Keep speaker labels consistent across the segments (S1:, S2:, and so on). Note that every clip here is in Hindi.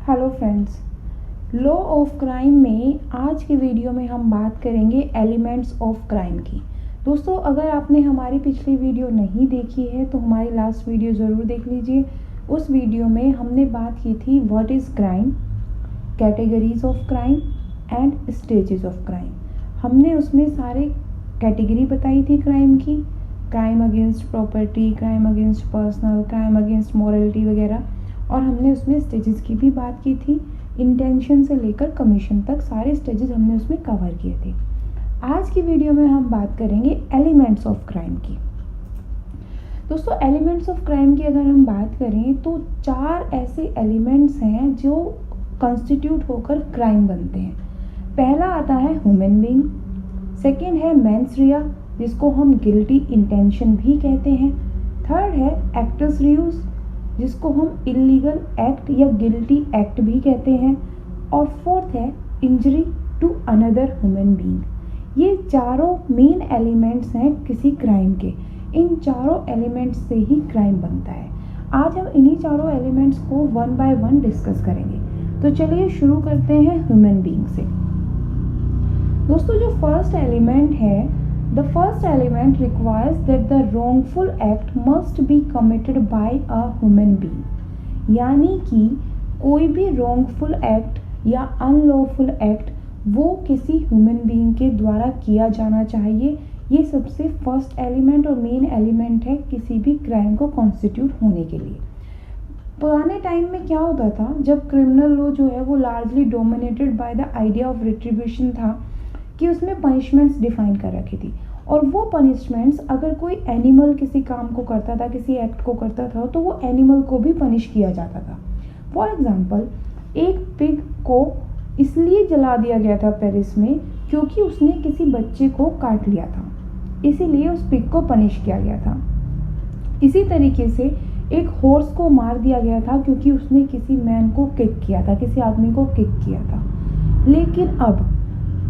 S1: Hello friends, law of crime में आज की वीडियो में हम बात करेंगे एलिमेंट्स ऑफ क्राइम की। दोस्तों, अगर आपने हमारी पिछली वीडियो नहीं देखी है तो हमारी लास्ट वीडियो ज़रूर देख लीजिए। उस वीडियो में हमने बात की थी what is crime, categories of crime and stages of crime. हमने उसमें सारे कैटेगरी बताई थी क्राइम की, crime against property, crime against personal, crime against morality वगैरह, और हमने उसमें स्टेजेस की भी बात की थी। इंटेंशन से लेकर कमीशन तक सारे स्टेजेस हमने उसमें कवर किए थे। आज की वीडियो में हम बात करेंगे एलिमेंट्स ऑफ क्राइम की। दोस्तों, एलिमेंट्स ऑफ क्राइम की अगर हम बात करें तो 4 ऐसे एलिमेंट्स हैं जो कॉन्स्टिट्यूट होकर क्राइम बनते हैं। पहला आता है ह्यूमन बीइंग, सेकेंड है मेंस रिया जिसको हम गिल्टी इंटेंशन भी कहते हैं, थर्ड है एक्टस रियूज जिसको हम इलीगल एक्ट या गिल्टी एक्ट भी कहते हैं, और फोर्थ है injury to another human being. ये चारों मेन एलिमेंट्स हैं किसी क्राइम के। इन चारों एलिमेंट्स से ही क्राइम बनता है। आज हम इन्हीं चारों एलिमेंट्स को वन बाय वन डिस्कस करेंगे। तो चलिए शुरू करते हैं ह्यूमन बीइंग से। दोस्तों, जो फर्स्ट एलिमेंट है, the first element requires that the wrongful act must be committed by a human being। यानी कि कोई भी wrongful act या unlawful act वो किसी ह्यूमन बीइंग के द्वारा किया जाना चाहिए। ये सबसे फर्स्ट एलिमेंट और मेन एलिमेंट है किसी भी क्राइम को कॉन्स्टिट्यूट होने के लिए। पुराने टाइम में क्या होता था, जब क्रिमिनल लॉ जो है वो largely dominated by the idea of retribution था कि उसमें पनिशमेंट्स डिफाइन कर रखी थी, और वो पनिशमेंट्स अगर कोई एनिमल किसी काम को करता था, किसी एक्ट को करता था, तो वो एनिमल को भी पनिश किया जाता था। फॉर एग्जांपल, एक पिग को इसलिए जला दिया गया था पेरिस में क्योंकि उसने किसी बच्चे को काट लिया था, इसीलिए उस पिग को पनिश किया गया था। इसी तरीके से एक हॉर्स को मार दिया गया था क्योंकि उसने किसी मैन को किक किया था, किसी आदमी को किक किया था। लेकिन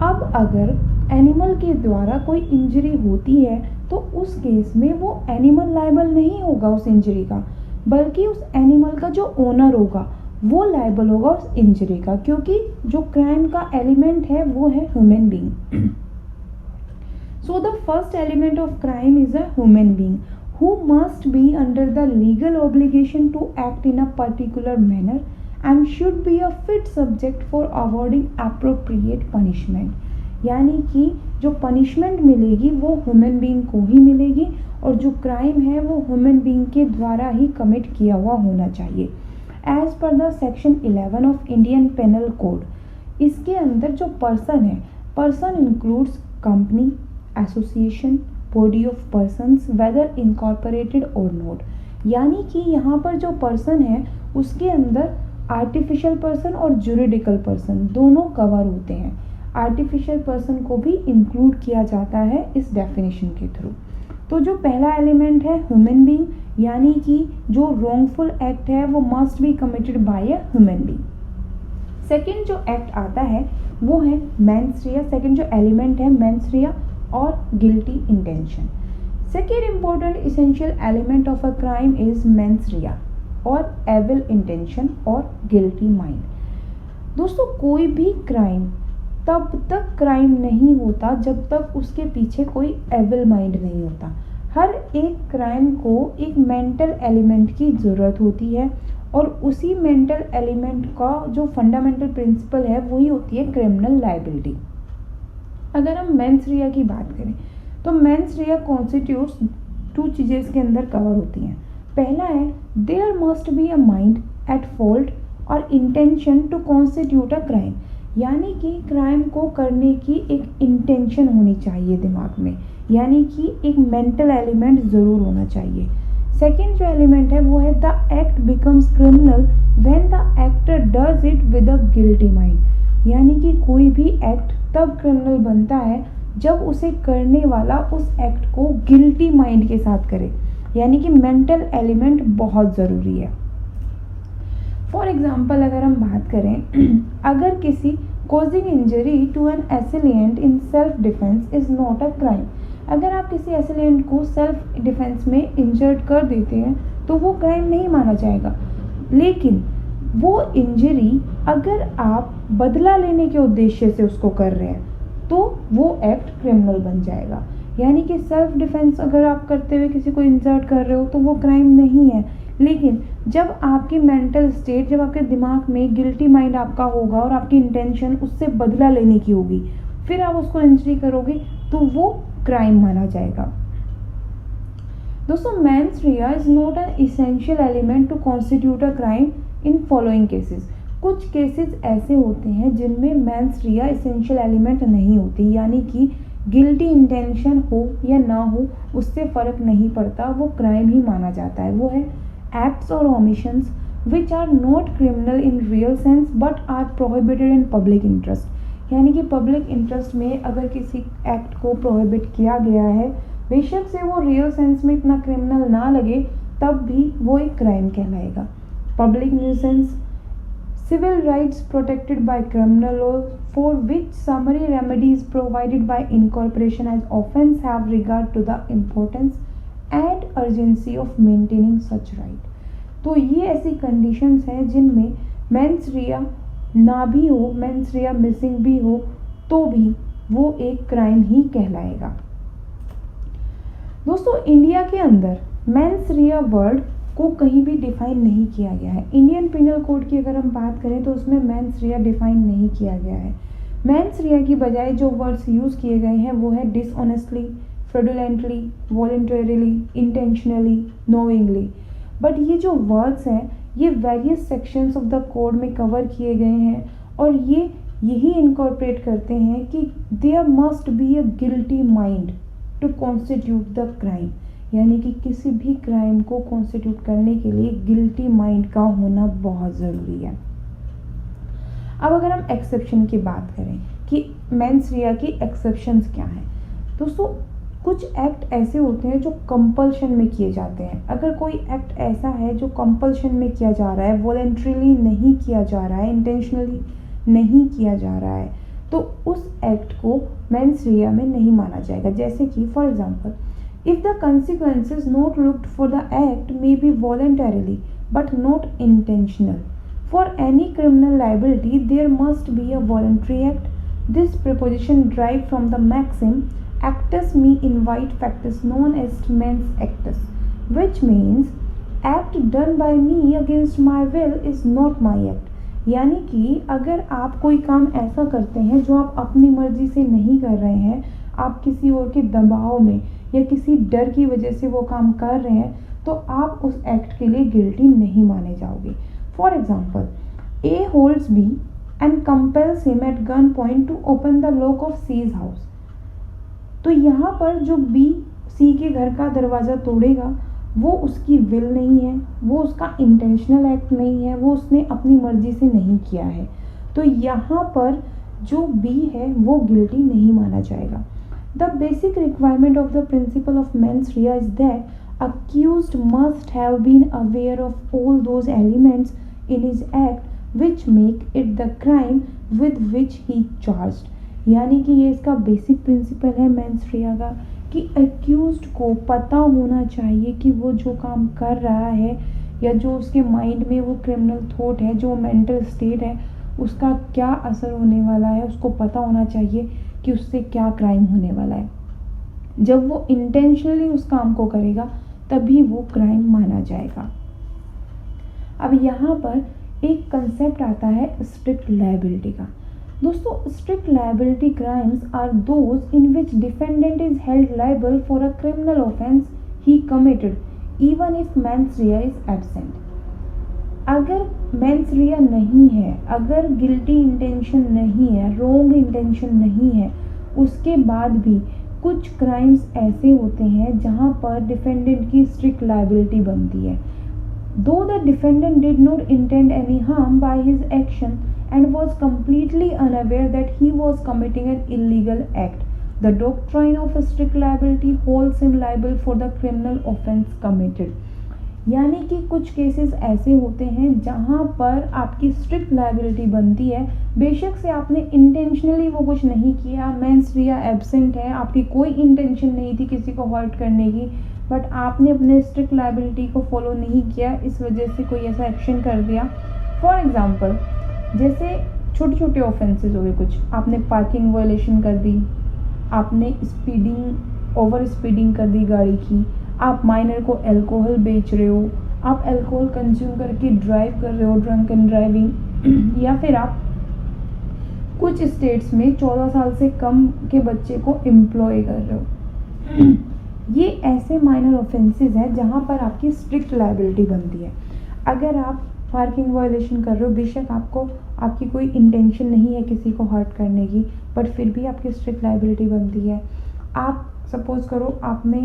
S1: अब अगर एनिमल के द्वारा कोई इंजरी होती है तो उस केस में वो एनिमल लायबल नहीं होगा उस इंजरी का, बल्कि उस एनिमल का जो ओनर होगा वो लायबल होगा उस इंजरी का, क्योंकि जो क्राइम का एलिमेंट है वो है human being. So the first element of crime is a human being who must be under the legal obligation to act in a particular manner and should be a fit subject for awarding appropriate punishment। यानी कि जो पनिशमेंट मिलेगी वो ह्यूमन बीइंग को ही मिलेगी, और जो क्राइम है वो ह्यूमन बीइंग के द्वारा ही कमिट किया हुआ होना चाहिए। As per the section 11 of Indian penal code, इसके अंदर जो पर्सन है, person includes company, association, body of persons whether incorporated or not. यानी कि यहाँ पर जो पर्सन है उसके अंदर आर्टिफिशियल पर्सन और जुरिडिकल पर्सन दोनों कवर होते हैं। आर्टिफिशियल पर्सन को भी इंक्लूड किया जाता है इस डेफिनेशन के थ्रू। तो जो पहला एलिमेंट है ह्यूमन बीइंग, यानी कि जो रॉन्गफुल एक्ट है वो must be committed by a human being. Second जो एक्ट आता है वो है मेंस रिया। सेकेंड जो एलिमेंट है मेंस रिया और guilty intention. Second important essential element of a crime is mains रिया और एविल इंटेंशन और गिल्टी माइंड। दोस्तों, कोई भी क्राइम तब तक क्राइम नहीं होता जब तक उसके पीछे कोई एविल माइंड नहीं होता। हर एक क्राइम को एक मेंटल एलिमेंट की ज़रूरत होती है, और उसी मेंटल एलिमेंट का जो फंडामेंटल प्रिंसिपल है वही होती है क्रिमिनल लायबिलिटी। अगर हम मेंस रिया की बात करें तो मेंस रिया कॉन्स्टिट्यूट्स 2 चीज़ें इसके अंदर कवर होती हैं। पहला है there must be a mind at fault और intention to constitute a crime. यानी कि क्राइम को करने की एक इंटेंशन होनी चाहिए दिमाग में, यानी कि एक मेंटल एलिमेंट ज़रूर होना चाहिए। सेकेंड जो एलिमेंट है वो है the act becomes criminal when the actor does it with a guilty mind. यानी कि कोई भी एक्ट तब क्रिमिनल बनता है जब उसे करने वाला उस एक्ट को गिल्टी माइंड के साथ करे, यानी कि मेंटल एलिमेंट बहुत ज़रूरी है। फॉर एग्जाम्पल, अगर हम बात करें, अगर किसी causing injury to an assailant in self defence is not a crime. अगर आप किसी एसिलिएंट को सेल्फ डिफेंस में इंजर्ड कर देते हैं तो वो क्राइम नहीं माना जाएगा। लेकिन वो इंजरी अगर आप बदला लेने के उद्देश्य से उसको कर रहे हैं तो वो एक्ट क्रिमिनल बन जाएगा। यानी कि सेल्फ डिफेंस अगर आप करते हुए किसी को इंसर्ट कर रहे हो तो वो क्राइम नहीं है, लेकिन जब आपकी मेंटल स्टेट, जब आपके दिमाग में गिल्टी माइंड आपका होगा और आपकी इंटेंशन उससे बदला लेने की होगी, फिर आप उसको इंजरी करोगे तो वो क्राइम माना जाएगा। दोस्तों, mens rea is not an essential element to constitute a crime in following cases. कुछ केसेस ऐसे होते हैं जिनमें मेंस रिया इसेंशियल एलिमेंट नहीं होती, यानी कि गिल्टी इंटेंशन हो या ना हो उससे फ़र्क नहीं पड़ता, वो क्राइम ही माना जाता है। वो है एक्ट्स और omissions which are not criminal in real sense but are prohibited in public interest. यानी कि पब्लिक इंटरेस्ट में अगर किसी एक्ट को प्रोहिबिट किया गया है, बेशक से वो रियल सेंस में इतना क्रिमिनल ना लगे, तब भी वो एक क्राइम कहलाएगा। Public nuisance, civil rights protected by criminal law for which summary remedies provided by incorporation as offense have regard to the importance and urgency of maintaining such right। तो ये ऐसी कंडीशंस हैं जिनमें मेंस रिया ना भी हो, मेंस रिया मिसिंग भी हो, तो भी वो एक क्राइम ही कहलाएगा। दोस्तों, इंडिया के अंदर मेंस रिया वर्ड को कहीं भी डिफाइन नहीं किया गया है। इंडियन पिनल कोड की अगर हम बात करें तो उसमें मेंस रिया डिफाइन नहीं किया गया है। मेंस रिया की बजाय जो वर्ड्स यूज़ किए गए हैं वो है dishonestly, fraudulently, voluntarily, intentionally, knowingly. But ये जो वर्ड्स हैं ये various sections of the code में कवर किए गए हैं और ये यही इनकॉर्पोरेट करते हैं कि there must be a guilty mind to constitute the crime. यानी कि किसी भी क्राइम को कॉन्स्टिट्यूट करने के लिए गिल्टी माइंड का होना बहुत ज़रूरी है। अब अगर हम एक्सेप्शन की बात करें कि मेंस रिया की एक्सेप्शंस क्या हैं, दोस्तों कुछ एक्ट ऐसे होते हैं जो कंपल्शन में किए जाते हैं। अगर कोई एक्ट ऐसा है जो कंपल्शन में किया जा रहा है, वॉलंटरीली नहीं किया जा रहा है, इंटेंशनली नहीं किया जा रहा है, तो उस एक्ट को मेंस रिया में नहीं माना जाएगा। जैसे कि for example, if the consequences not looked for the act may be voluntarily but not intentional. For any criminal liability, there must be a voluntary act. This preposition derived from the maxim actus me invite factus known as mens actus, which means act done by me against my will is not my act. यानी कि अगर आप कोई काम ऐसा करते हैं जो आप अपनी मर्जी से नहीं कर रहे हैं, आप किसी और के दबाव में या किसी डर की वजह से वो काम कर रहे हैं, तो आप उस एक्ट के लिए गिल्टी नहीं माने जाओगे। For example, A holds B and compels him at gun point to open the lock of C's house. तो यहाँ पर जो बी सी के घर का दरवाज़ा तोड़ेगा वो उसकी विल नहीं है, वो उसका इंटेंशनल एक्ट नहीं है, वो उसने अपनी मर्जी से नहीं किया है। तो यहाँ पर जो बी है वो गिल्टी नहीं माना जाएगा। The basic requirement of the principle of mens rea is that accused must have been aware of all those elements in his act which make it the crime with which he charged। यानी कि ये इसका बेसिक प्रिंसिपल है मेंस रिया का कि अक्यूज्ड को पता होना चाहिए कि वो जो काम कर रहा है या जो उसके माइंड में वो क्रिमिनल थॉट है, जो मेंटल स्टेट है, उसका क्या असर होने वाला है, उसको पता होना चाहिए कि उससे क्या क्राइम होने वाला है। जब वो इंटेंशनली उस काम को करेगा तभी वो क्राइम माना जाएगा। अब यहाँ पर एक कंसेप्ट आता है स्ट्रिक्ट लायबिलिटी का। दोस्तों, strict liability crimes are those in which defendant is held liable for a criminal offense he committed even if mens rea is absent. अगर मेंस रिया नहीं है, अगर गिल्टी इंटेंशन नहीं है, रॉन्ग इंटेंशन नहीं है, उसके बाद भी कुछ क्राइम्स ऐसे होते हैं जहां पर डिफेंडेंट की स्ट्रिक्ट लायबिलिटी बनती है। दो the defendant did not intend any harm by his action and was completely unaware that he was committing an illegal act, the doctrine of strict liability holds him liable for the criminal offense committed। यानी कि कुछ केसेस ऐसे होते हैं जहां पर आपकी स्ट्रिक्ट लायबिलिटी बनती है, बेशक से आपने इंटेंशनली वो कुछ नहीं किया, मेंस रिया एब्सेंट है, आपकी कोई इंटेंशन नहीं थी किसी को हर्ट करने की, बट आपने अपने स्ट्रिक्ट लायबिलिटी को फॉलो नहीं किया, इस वजह से कोई ऐसा एक्शन कर दिया, फॉर एग्जाम्पल, जैसे छोटे छोटे ऑफेंसेस हो गए, कुछ आपने पार्किंग वायलेशन कर दी, आपने ओवर स्पीडिंग कर दी गाड़ी की, आप माइनर को अल्कोहल बेच रहे हो, आप अल्कोहल कंज्यूम करके ड्राइव कर रहे हो, ड्रंक एंड ड्राइविंग, या फिर आप कुछ स्टेट्स में 14 साल से कम के बच्चे को एम्प्लॉय कर रहे हो। ये ऐसे माइनर ऑफेंसेस हैं जहाँ पर आपकी स्ट्रिक्ट लायबिलिटी बनती है। अगर आप पार्किंग वायलेशन कर रहे हो, बेशक आपकी कोई इंटेंशन नहीं है किसी को हर्ट करने की, बट फिर भी आपकी स्ट्रिक्ट लायबिलिटी बनती है। आप सपोज करो आपने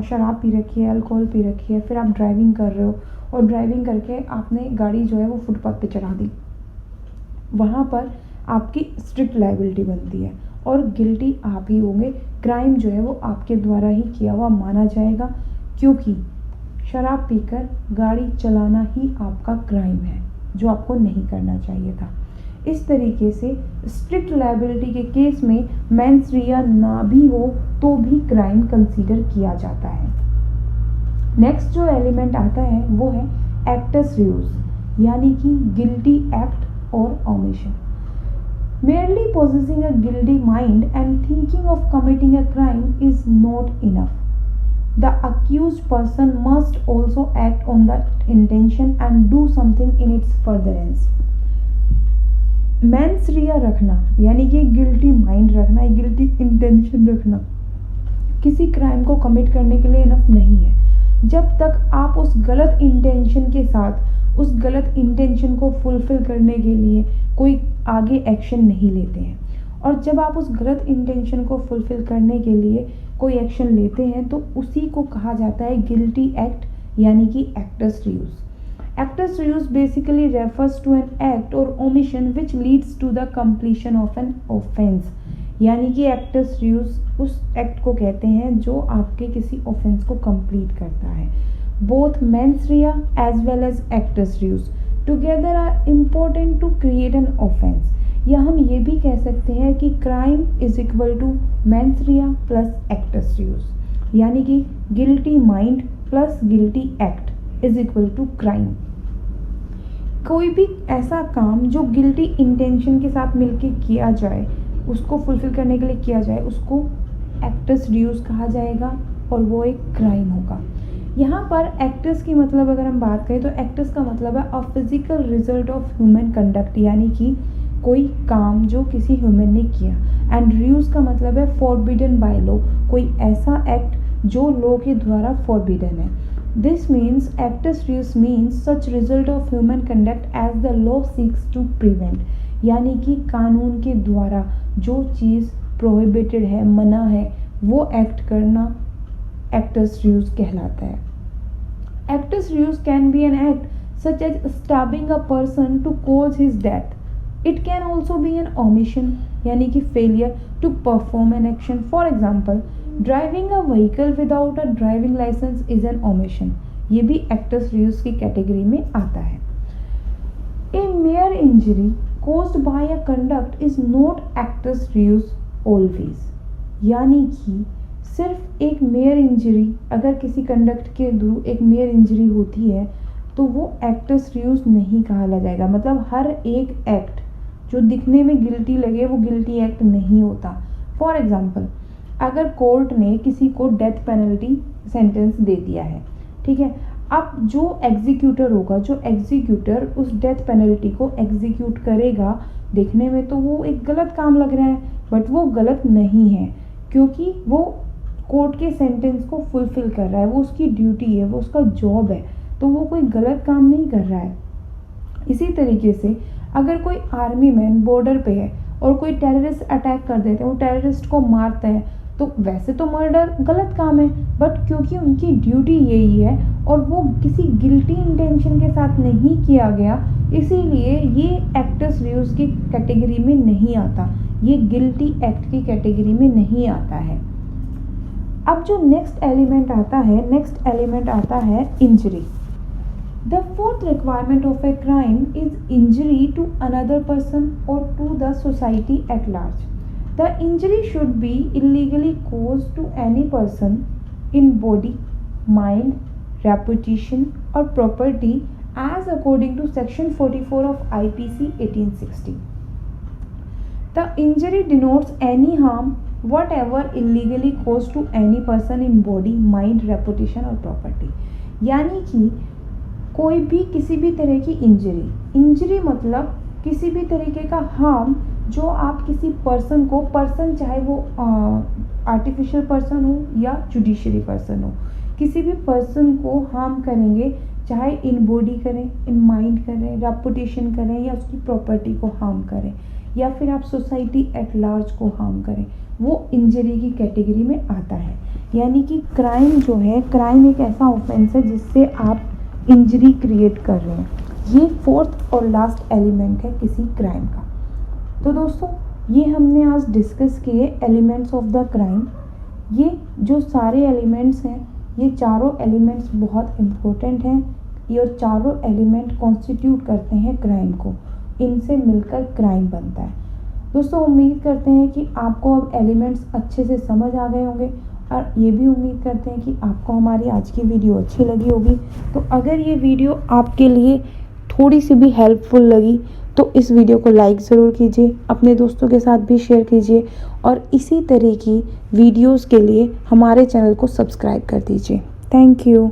S1: शराब पी रखी है, अल्कोहल पी रखी है, फिर आप ड्राइविंग कर रहे हो और ड्राइविंग करके आपने गाड़ी जो है वो फुटपाथ पे चढ़ा दी, वहाँ पर आपकी स्ट्रिक्ट लायबिलिटी बनती है और गिल्टी आप ही होंगे। क्राइम जो है वो आपके द्वारा ही किया हुआ माना जाएगा, क्योंकि शराब पीकर गाड़ी चलाना ही आपका क्राइम है, जो आपको नहीं करना चाहिए था। इस तरीके से स्ट्रिक्ट लायबिलिटी के केस में मेंस रिया ना भी हो तो भी क्राइम कंसीडर किया जाता है। नेक्स्ट जो एलिमेंट आता है वो है एक्टस रियूस, यानी कि गिल्टी एक्ट और omission. Merely possessing a guilty mind and thinking of committing a crime is not enough. The accused person must also act on that intention and do something in its furtherance. Mains रिया रखना यानी कि गिल्टी माइंड रखना, गिल्टी इंटेंशन रखना किसी क्राइम को कमिट करने के लिए इनफ नहीं है। जब तक आप उस गलत इंटेंशन के साथ उस गलत इंटेंशन को फुलफिल करने के लिए कोई आगे एक्शन नहीं लेते हैं, और जब आप उस गलत इंटेंशन को फुलफिल करने के लिए कोई एक्शन लेते हैं तो उसी को कहा जाता है गिल्टी एक्ट, यानी कि actus reus. Actus reus basically refers to an act और omission which leads to the completion of an offence, यानी कि एक्टस रियूस उस एक्ट को कहते हैं जो आपके किसी ऑफेंस को कंप्लीट करता है। Both mens rea as well as actus reus together are important to create an offence, या हम ये भी कह सकते हैं कि crime is equal to mens rea plus actus reus, यानी कि guilty mind plus guilty act is equal to crime. कोई भी ऐसा काम जो गिल्टी इंटेंशन के साथ मिलके किया जाए, उसको फुलफिल करने के लिए किया जाए, उसको एक्टस रियूस कहा जाएगा और वो एक क्राइम होगा। यहाँ पर एक्टस की मतलब अगर हम बात करें तो एक्टस का मतलब है a physical result of human conduct, यानी कि कोई काम जो किसी ह्यूमन ने किया। एंड रियूज का मतलब है फॉरबिडन बाय लॉ, कोई ऐसा एक्ट जो लॉ के द्वारा फॉरबिडन है। This means actus reus means such result of human conduct as the law seeks to prevent, यानी कि कानून के द्वारा जो चीज़ प्रोहिबिटेड है, मना है, वो एक्ट करना एक्टस रियूस कहलाता है। Actus reus can be an act such as stabbing a person to cause his death. It can also be an omission, यानी कि failure to perform an action. For example, driving a vehicle without a driving licence is an omission, ये भी एक्टस रियूस की कैटेगरी में आता है। A mere injury caused by a conduct is not actus reus always, यानी कि सिर्फ एक मेयर इंजरी, अगर किसी कंडक्ट के थ्रू एक मेयर इंजरी होती है तो वो एक्टस रियूस नहीं कहा जाएगा। मतलब हर एक एक्ट जो दिखने में गिल्टी लगे वो गिल्टी एक्ट नहीं होता। फॉर एग्जाम्पल, अगर कोर्ट ने किसी को डेथ पेनल्टी सेंटेंस दे दिया है, ठीक है, अब जो एग्जीक्यूटर होगा, जो एग्जीक्यूटर उस डेथ पेनल्टी को एग्जीक्यूट करेगा, देखने में तो वो एक गलत काम लग रहा है, बट वो गलत नहीं है, क्योंकि वो कोर्ट के सेंटेंस को फुलफिल कर रहा है, वो उसकी ड्यूटी है, वो उसका जॉब है, तो वो कोई गलत काम नहीं कर रहा है। इसी तरीके से अगर कोई आर्मी मैन बॉर्डर पे है और कोई टेररिस्ट अटैक कर देते हैं, वो टेररिस्ट को मारता है, तो वैसे तो मर्डर गलत काम है, बट क्योंकि उनकी ड्यूटी यही है और वो किसी गिल्टी इंटेंशन के साथ नहीं किया गया, इसीलिए ये एक्टस रियूस की कैटेगरी में नहीं आता, ये गिल्टी एक्ट की कैटेगरी में नहीं आता है। अब जो नेक्स्ट एलिमेंट आता है injury. The fourth requirement of a crime is injury to another person और to the society at large. The injury should be illegally caused to any person in body, mind, reputation or property as according to section 44 of IPC 1860. The injury denotes any harm whatever illegally caused to any person in body, mind, reputation और property. यानी कि कोई भी किसी भी तरह की इंजरी मतलब किसी भी तरीके का हार्म जो आप किसी पर्सन को, पर्सन चाहे वो आर्टिफिशियल पर्सन हो या जुडिशरी पर्सन हो, किसी भी पर्सन को हार्म करेंगे, चाहे इन बॉडी करें, इन माइंड करें, रेपुटेशन करें या उसकी प्रॉपर्टी को हार्म करें या फिर आप सोसाइटी एट लार्ज को हार्म करें, वो इंजरी की कैटेगरी में आता है। यानी कि क्राइम जो है, क्राइम एक ऐसा ऑफेंस है जिससे आप इंजरी क्रिएट कर रहे हैं। ये फोर्थ और लास्ट एलिमेंट है किसी क्राइम का। तो दोस्तों ये हमने आज डिस्कस किए एलिमेंट्स ऑफ द क्राइम। ये जो सारे एलिमेंट्स हैं, ये चारों एलिमेंट्स बहुत इम्पोर्टेंट हैं। ये चारों एलिमेंट कॉन्स्टिट्यूट करते हैं क्राइम को, इनसे मिलकर क्राइम बनता है। दोस्तों उम्मीद करते हैं कि आपको अब एलिमेंट्स अच्छे से समझ आ गए होंगे और ये भी उम्मीद करते हैं कि आपको हमारी आज की वीडियो अच्छी लगी होगी। तो अगर ये वीडियो आपके लिए थोड़ी सी भी हेल्पफुल लगी तो इस वीडियो को लाइक ज़रूर कीजिए, अपने दोस्तों के साथ भी शेयर कीजिए और इसी तरह की वीडियोस के लिए हमारे चैनल को सब्सक्राइब कर दीजिए। Thank you.